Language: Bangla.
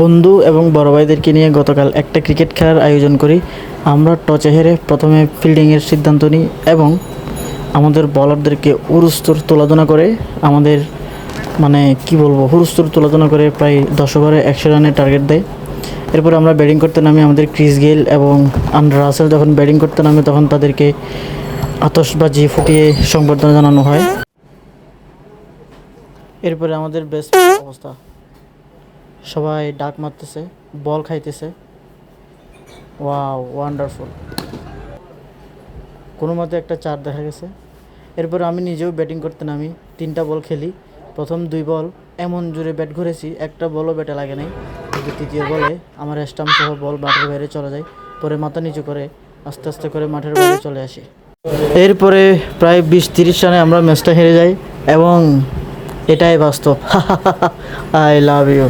বন্ধু এবং বড় ভাইদেরকে নিয়ে গতকাল একটা ক্রিকেট খেলার আয়োজন করি। আমরা টসে হেরে প্রথমে ফিল্ডিংয়ের সিদ্ধান্ত নিই এবং আমাদের বলারদেরকে হুরুস্তুর তোলাধনা করে আমাদের কি বলবো, হুরুস্তুর তোলাধনা করে প্রায় 10 ওভারে 100 রানের টার্গেট দেয়। এরপরে আমরা ব্যাটিং করতে নামি, আমাদের ক্রিস গেইল এবং আন্দ্রে রাসেল যখন ব্যাটিং করতে নামে তখন তাদেরকে আতশবাজি ফুটিয়ে সংবর্ধনা জানানো হয়। এরপরে আমাদের বেস্ট অবস্থা, সবাই ডাক মারতেছে, বল খাইতেছে। Wow, wonderful. কোনো মতে একটা 4 দেখা গেছে। এরপর আমি নিজেও ব্যাটিং করতে নামি, 3টা বল খেলি। প্রথম 2 বল এমন জোরে ব্যাট ঘুরেছি, একটা বলও ব্যাটে লাগে নাই। কিন্তু তৃতীয় বলে আমার স্টাম্প সহ বল মাঠের বাইরে চলে যায়। পরে মাথা নিচু করে আস্তে আস্তে করে মাঠের বাইরে চলে আসি। এরপরে প্রায় 20-30 রানে আমরা ম্যাচটা হেরে যাই এবং এটাই বাস্তব। I love you.